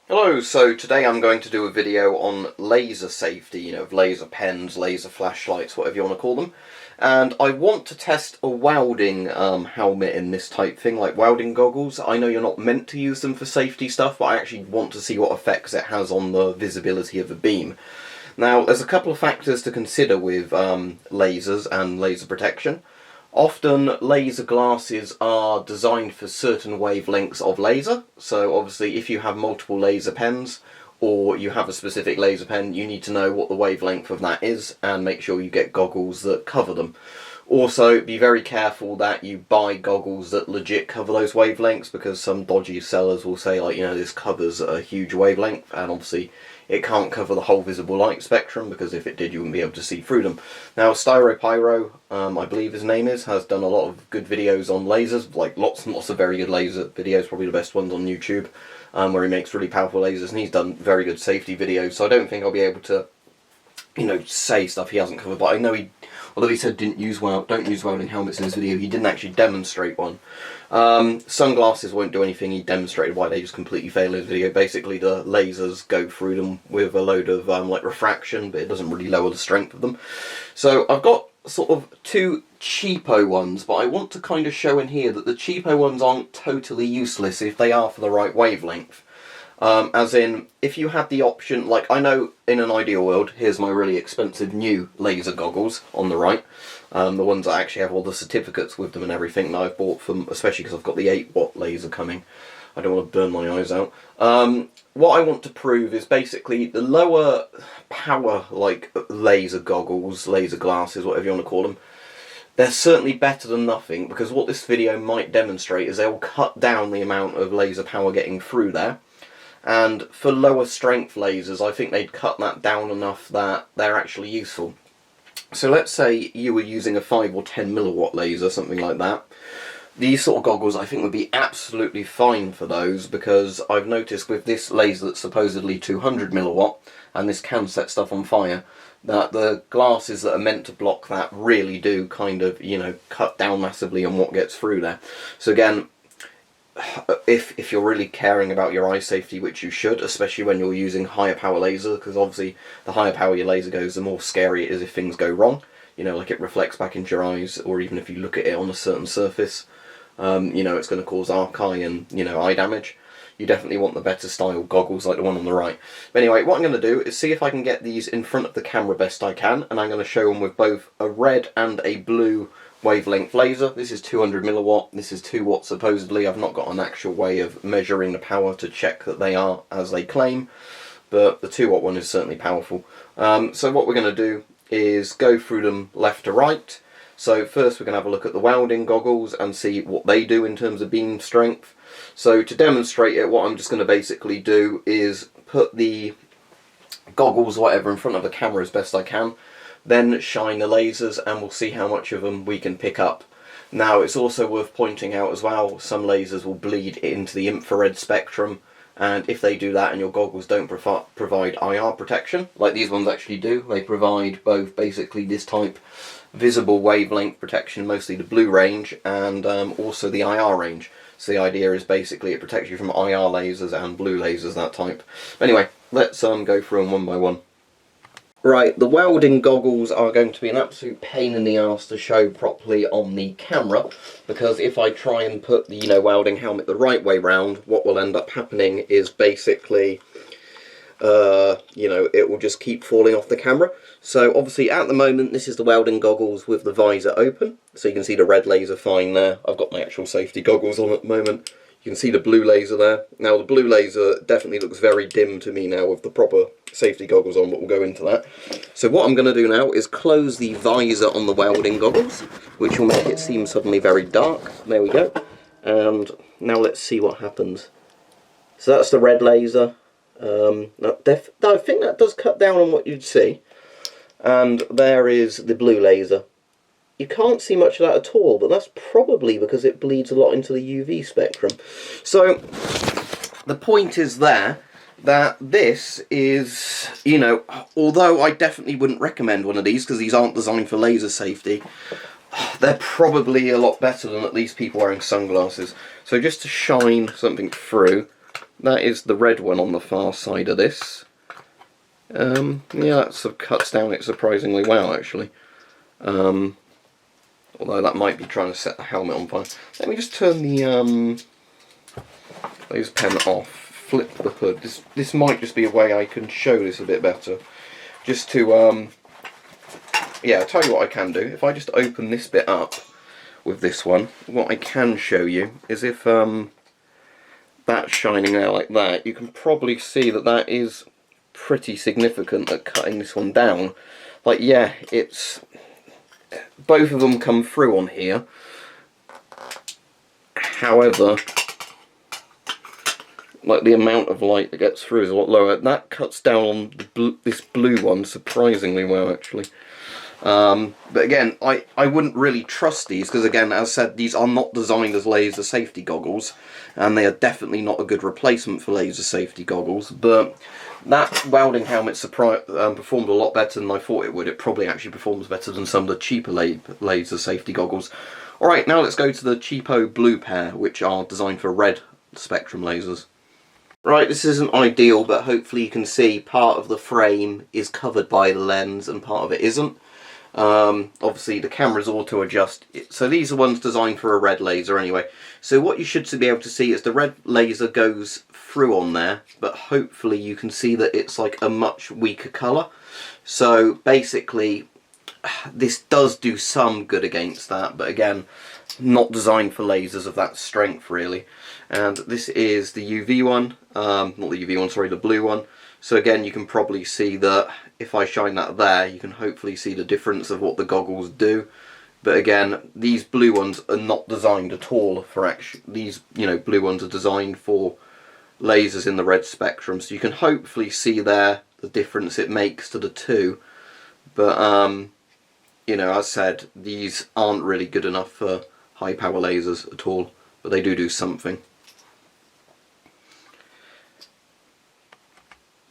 Hello, so today I'm going to do a video on laser safety, laser pens, laser flashlights, whatever you want to call them. And I want to test a welding helmet in this type thing, like welding goggles. I know you're not meant to use them for safety stuff, but I actually want to see what effects it has on the visibility of a beam. Now, there's a couple of factors to consider with lasers and laser protection. Often laser glasses are designed for certain wavelengths of laser, so obviously if you have multiple laser pens or you have a specific laser pen, you need to know what the wavelength of that is and make sure you get goggles that cover them. Also, be very careful that you buy goggles that legit cover those wavelengths, because some dodgy sellers will say, like, this covers a huge wavelength, and obviously it can't cover the whole visible light spectrum, because if it did you wouldn't be able to see through them. Now, Pyro, I believe his name is, has done a lot of good videos on lasers, like lots and lots of very good laser videos, probably the best ones on YouTube, where he makes really powerful lasers, and he's done very good safety videos, so I don't think I'll be able to, say stuff he hasn't covered, but I know although he said don't use welding helmets in his video, he didn't actually demonstrate one. Sunglasses won't do anything. He demonstrated why they just completely fail in his video. Basically, the lasers go through them with a load of like refraction, but it doesn't really lower the strength of them. So I've got sort of two cheapo ones, but I want to kind of show in here that the cheapo ones aren't totally useless if they are for the right wavelength. As in, if you had the option, like, I know in an ideal world, here's my really expensive new laser goggles on the right, the ones that actually have all the certificates with them and everything that I've bought from, especially because I've got the 8-watt laser coming. I don't want to burn my eyes out. What I want to prove is basically the lower power, like, laser goggles, laser glasses, whatever you want to call them, they're certainly better than nothing, because what this video might demonstrate is they'll cut down the amount of laser power getting through there. And for lower strength lasers, I think they'd cut that down enough that they're actually useful. So let's say you were using a 5 or 10 milliwatt laser, something like that. These sort of goggles I think would be absolutely fine for those, because I've noticed with this laser that's supposedly 200 milliwatt, and this can set stuff on fire, that the glasses that are meant to block that really do kind of, cut down massively on what gets through there. So again, if you're really caring about your eye safety, which you should, especially when you're using higher power laser, because obviously the higher power your laser goes, the more scary it is if things go wrong. Like it reflects back into your eyes, or even if you look at it on a certain surface, it's going to cause arc eye and, eye damage. You definitely want the better style goggles like the one on the right. But anyway, what I'm going to do is see if I can get these in front of the camera best I can, and I'm going to show them with both a red and a blue wavelength laser. This is 200 milliwatt, this is 2 watts supposedly. I've not got an actual way of measuring the power to check that they are as they claim, but the 2 watt one is certainly powerful. So what we're going to do is go through them left to right. So first we're going to have a look at the welding goggles and see what they do in terms of beam strength. So to demonstrate it, what I'm just going to basically do is put the goggles, whatever, in front of the camera as best I can, then shine the lasers, and we'll see how much of them we can pick up. Now, it's also worth pointing out as well, some lasers will bleed into the infrared spectrum, and if they do that and your goggles don't provide IR protection, like these ones actually do, they provide both basically this type visible wavelength protection, mostly the blue range, and also the IR range. So the idea is basically it protects you from IR lasers and blue lasers, that type. Anyway, let's go through them one by one. Right, the welding goggles are going to be an absolute pain in the arse to show properly on the camera, because if I try and put the welding helmet the right way round, what will end up happening is basically, it will just keep falling off the camera. So obviously at the moment this is the welding goggles with the visor open, so you can see the red laser fine there. I've got my actual safety goggles on at the moment. You can see the blue laser there. Now the blue laser definitely looks very dim to me now with the proper safety goggles on, but we'll go into that. So what I'm going to do now is close the visor on the welding goggles, which will make it seem suddenly very dark. There we go. And now let's see what happens. So that's the red laser. I think that does cut down on what you'd see. And there is the blue laser. You can't see much of that at all, but that's probably because it bleeds a lot into the UV spectrum. So the point is there that this is, although I definitely wouldn't recommend one of these because these aren't designed for laser safety, they're probably a lot better than at least people wearing sunglasses. So just to shine something through, that is the red one on the far side of this. Yeah, that sort of cuts down it surprisingly well, actually. Although that might be trying to set the helmet on fire. Let me just turn the laser pen off, flip the hood. This might just be a way I can show this a bit better. Just to, yeah, I'll tell you what I can do. If I just open this bit up with this one, what I can show you is if that's shining there like that, you can probably see that that is pretty significant at cutting this one down. Like, yeah, it's... both of them come through on here. However, like, the amount of light that gets through is a lot lower. That cuts down on this blue one surprisingly well, actually. But again, I wouldn't really trust these, because again, as I said, these are not designed as laser safety goggles, and they are definitely not a good replacement for laser safety goggles. But that welding helmet performed a lot better than I thought it would. It probably actually performs better than some of the cheaper laser safety goggles. Alright, now let's go to the cheapo blue pair, which are designed for red spectrum lasers. Right, this isn't ideal, but hopefully you can see part of the frame is covered by the lens and part of it isn't. Obviously the camera's auto adjust, so these are ones designed for a red laser anyway. So what you should be able to see is the red laser goes through on there, but hopefully you can see that it's like a much weaker colour. So basically this does do some good against that, but again, not designed for lasers of that strength really. And this is the UV one, not the UV one, sorry, the blue one. So again, you can probably see that if I shine that there, you can hopefully see the difference of what the goggles do. But again, these blue ones are not designed at all for these, you know, blue ones are designed for lasers in the red spectrum. So you can hopefully see there the difference it makes to the two. But you know, as said, these aren't really good enough for high power lasers at all, but they do something.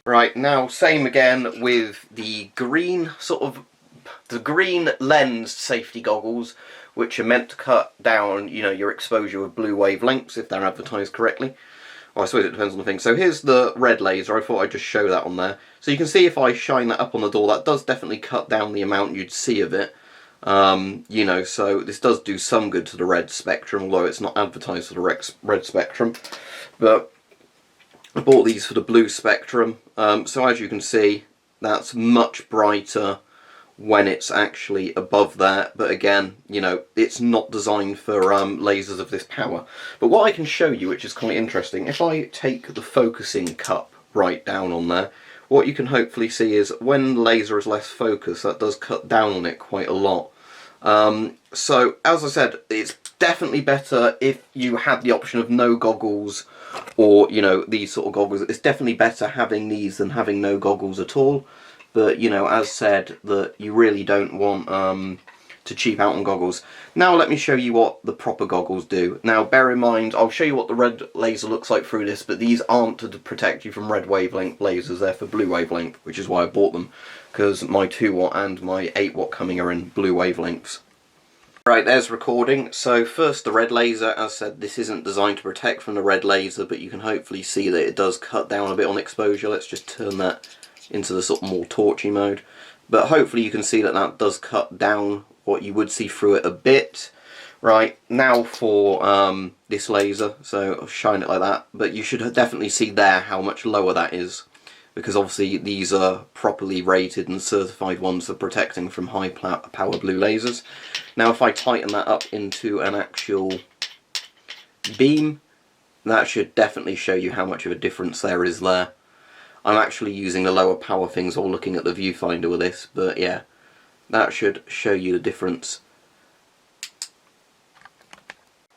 Right, now same again with the green the green lens safety goggles, which are meant to cut down, you know, your exposure with blue wavelengths if they're advertised correctly. Well, I suppose it depends on the thing. So here's the red laser. I thought I'd just show that on there. So you can see if I shine that up on the door, that does definitely cut down the amount you'd see of it. You know, so this does do some good to the red spectrum, although it's not advertised for the red spectrum. But I bought these for the blue spectrum, so as you can see, that's much brighter when it's actually above there, but again, you know, it's not designed for lasers of this power. But what I can show you, which is quite interesting, if I take the focusing cup right down on there, what you can hopefully see is when the laser is less focused, that does cut down on it quite a lot. So, as I said, it's definitely better if you have the option of no goggles, or, you know, these sort of goggles. It's definitely better having these than having no goggles at all. But, you know, as said, that you really don't want to cheap out on goggles. Now let me show you what the proper goggles do. Now bear in mind, I'll show you what the red laser looks like through this, but these aren't to protect you from red wavelength lasers, they're for blue wavelength, which is why I bought them, because my 2 watt and my 8 watt coming are in blue wavelengths. Right, there's recording. So first the red laser, as said, this isn't designed to protect from the red laser, but you can hopefully see that it does cut down a bit on exposure. Let's just turn that into the sort of more torchy mode. But hopefully you can see that that does cut down what you would see through it a bit. Right, now for this laser, so I'll shine it like that, but you should definitely see there how much lower that is, because obviously these are properly rated and certified ones for protecting from high power blue lasers. Now if I tighten that up into an actual beam, that should definitely show you how much of a difference there is there. I'm actually using the lower power things or looking at the viewfinder with this, but yeah, that should show you the difference.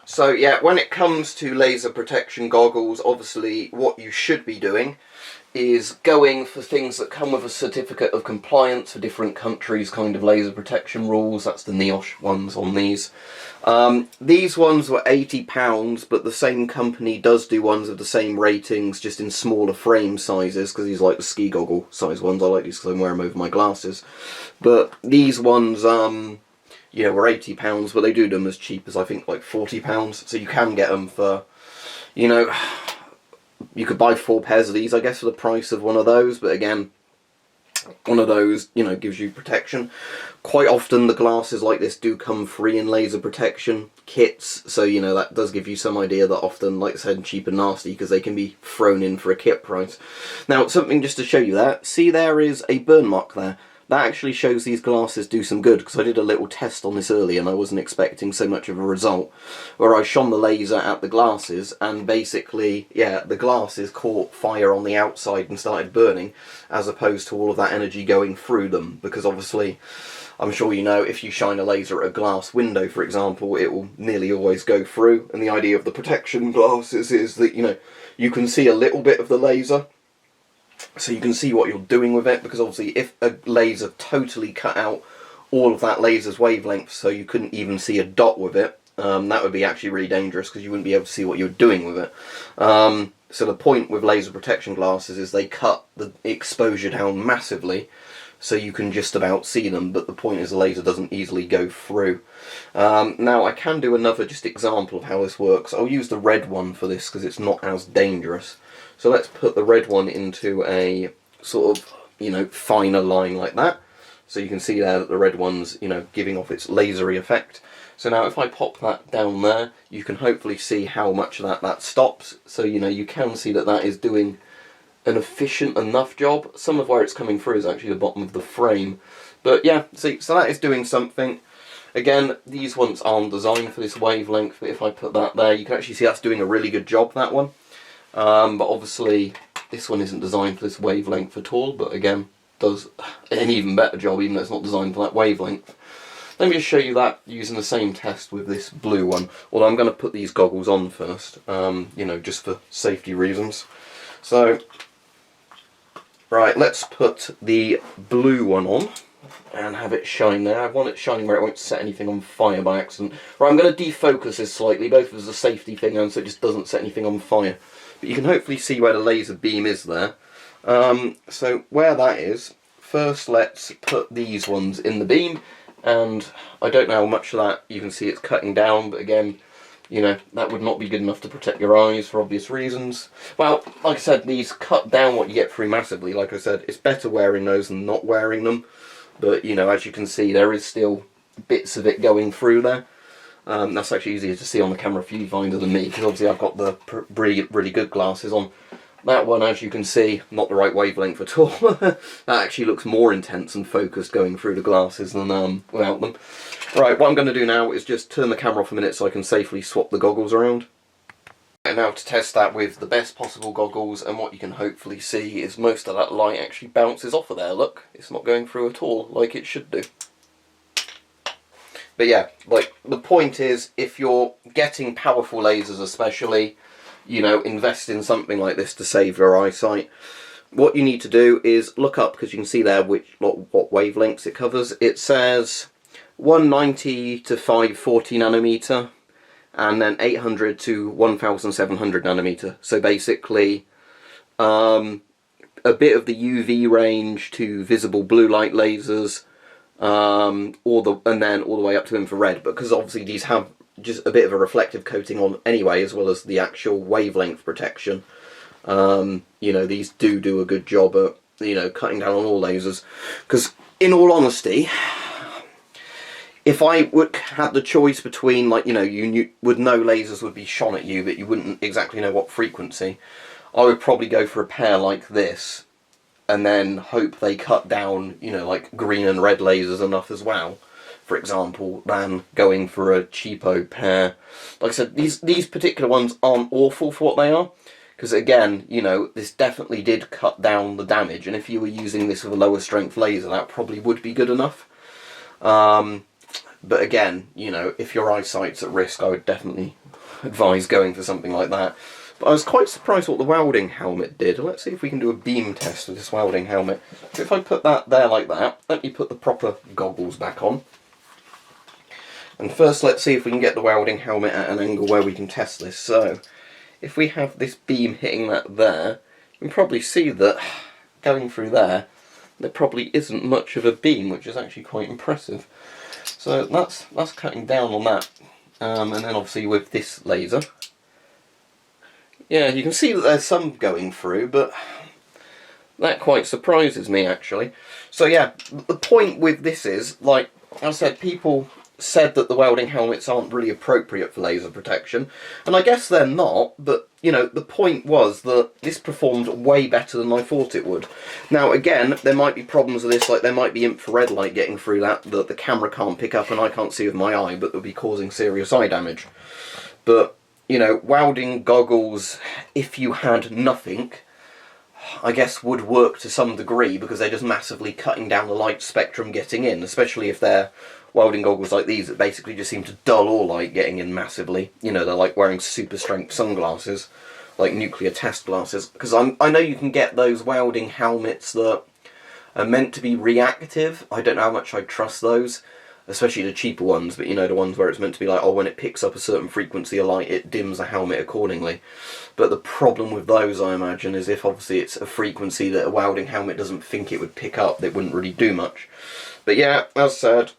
So yeah, when it comes to laser protection goggles, obviously what you should be doing is going for things that come with a certificate of compliance for different countries' kind of laser protection rules. That's the NIOSH ones on these. These ones were £80, but the same company does do ones of the same ratings, just in smaller frame sizes, because these are like the ski goggle size ones. I like these because I wear them over my glasses. But these ones, yeah, were £80, but they do them as cheap as I think like £40, so you can get them for, you know, you could buy 4 pairs of these, I guess, for the price of one of those, but again, one of those, you know, gives you protection. Quite often the glasses like this do come free in laser protection kits, so you know that does give you some idea that often, like I said, cheap and nasty because they can be thrown in for a kit price. Now, something just to show you that, see there is a burn mark there. That actually shows these glasses do some good, because I did a little test on this earlier and I wasn't expecting so much of a result, where I shone the laser at the glasses and basically, yeah, the glasses caught fire on the outside and started burning, as opposed to all of that energy going through them, because obviously, I'm sure you know, if you shine a laser at a glass window, for example, it will nearly always go through, and the idea of the protection glasses is that, you know, you can see a little bit of the laser, so you can see what you're doing with it, because obviously if a laser totally cut out all of that laser's wavelength so you couldn't even see a dot with it, that would be actually really dangerous because you wouldn't be able to see what you're doing with it. So the point with laser protection glasses is they cut the exposure down massively so you can just about see them, but the point is the laser doesn't easily go through. Now I can do another just example of how this works. I'll use the red one for this because it's not as dangerous. So let's put the red one into a sort of, you know, finer line like that. So you can see there that the red one's, you know, giving off its lasery effect. So now if I pop that down there, you can hopefully see how much that stops. So, you know, you can see that that is doing an efficient enough job. Some of where it's coming through is actually the bottom of the frame. But yeah, see, so that is doing something. Again, these ones aren't designed for this wavelength, but if I put that there, you can actually see that's doing a really good job, that one. But obviously this one isn't designed for this wavelength at all, but again does an even better job even though it's not designed for that wavelength. Let me just show you that using the same test with this blue one, although I'm going to put these goggles on first, you know, just for safety reasons. So, right, let's put the blue one on and have it shine there. I want it shining where it won't set anything on fire by accident. Right, I'm going to defocus this slightly, both as a safety thing and so it just doesn't set anything on fire. But you can hopefully see where the laser beam is there. So where that is, first let's put these ones in the beam, and I don't know how much of that you can see it's cutting down, but again, you know, that would not be good enough to protect your eyes for obvious reasons. Well, like I said, these cut down what you get through massively. Like I said, it's better wearing those than not wearing them, but you know, as you can see, there is still bits of it going through there. That's actually easier to see on the camera viewfinder than me, because obviously I've got the really good glasses on. That one, as you can see, not the right wavelength at all. That actually looks more intense and focused going through the glasses than without them. Right, what I'm going to do now is just turn the camera off a minute so I can safely swap the goggles around. And now to test that with the best possible goggles, and what you can hopefully see is most of that light actually bounces off of there. Look, it's not going through at all like it should do. But yeah, like, the point is, if you're getting powerful lasers especially, you know, invest in something like this to save your eyesight. What you need to do is look up, because you can see there what wavelengths it covers. It says 190 to 540 nanometer, and then 800 to 1700 nanometer. So basically, a bit of the UV range to visible blue light lasers, and then all the way up to infrared, because obviously these have just a bit of a reflective coating on anyway, as well as the actual wavelength protection. You know, these do a good job at, you know, cutting down on all lasers. Because in all honesty, if I would have the choice between, like, you know, you would know lasers would be shone at you, but you wouldn't exactly know what frequency, I would probably go for a pair like this, and then hope they cut down, you know, like green and red lasers enough as well, for example, than going for a cheapo pair. Like I said, these particular ones aren't awful for what they are, because again, you know, this definitely did cut down the damage, and if you were using this with a lower strength laser, that probably would be good enough. But again, you know, if your eyesight's at risk, I would definitely advise going for something like that. But I was quite surprised what the welding helmet did. Let's see if we can do a beam test with this welding helmet. So if I put that there like that, let me put the proper goggles back on. And first let's see if we can get the welding helmet at an angle where we can test this. So, if we have this beam hitting that there, you can probably see that going through there probably isn't much of a beam, which is actually quite impressive. So that's cutting down on that. And then obviously with this laser, Yeah, you can see that there's some going through, but that quite surprises me, actually. So yeah, the point with this is, like I said, people said that the welding helmets aren't really appropriate for laser protection, and I guess they're not, but, you know, the point was that this performed way better than I thought it would. Now, again, there might be problems with this, like there might be infrared light getting through that the camera can't pick up and I can't see with my eye, but they'll be causing serious eye damage. But, you know, welding goggles, if you had nothing, I guess would work to some degree, because they're just massively cutting down the light spectrum getting in, especially if they're welding goggles like these that basically just seem to dull all light getting in massively. You know, they're like wearing super strength sunglasses, like nuclear test glasses, because I know you can get those welding helmets that are meant to be reactive. I don't know how much I trust those, especially the cheaper ones, but you know, the ones where it's meant to be like, oh, when it picks up a certain frequency of light, it dims the helmet accordingly. But the problem with those, I imagine, is if obviously it's a frequency that a welding helmet doesn't think it would pick up, it wouldn't really do much. But yeah, as said,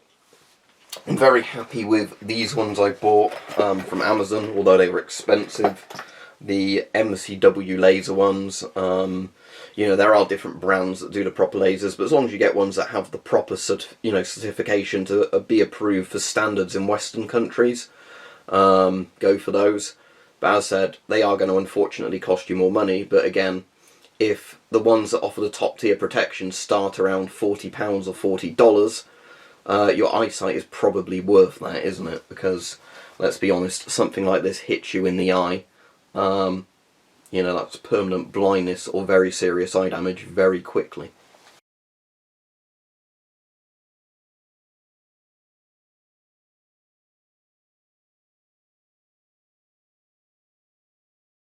I'm very happy with these ones I bought from Amazon, although they were expensive. The MCW laser ones, you know, there are different brands that do the proper lasers, but as long as you get ones that have the proper certification to be approved for standards in Western countries, go for those. But as said, they are going to unfortunately cost you more money, but again, if the ones that offer the top tier protection start around £40 or $40, your eyesight is probably worth that, isn't it? Because, let's be honest, something like this hits you in the eye, you know, that's permanent blindness or very serious eye damage very quickly.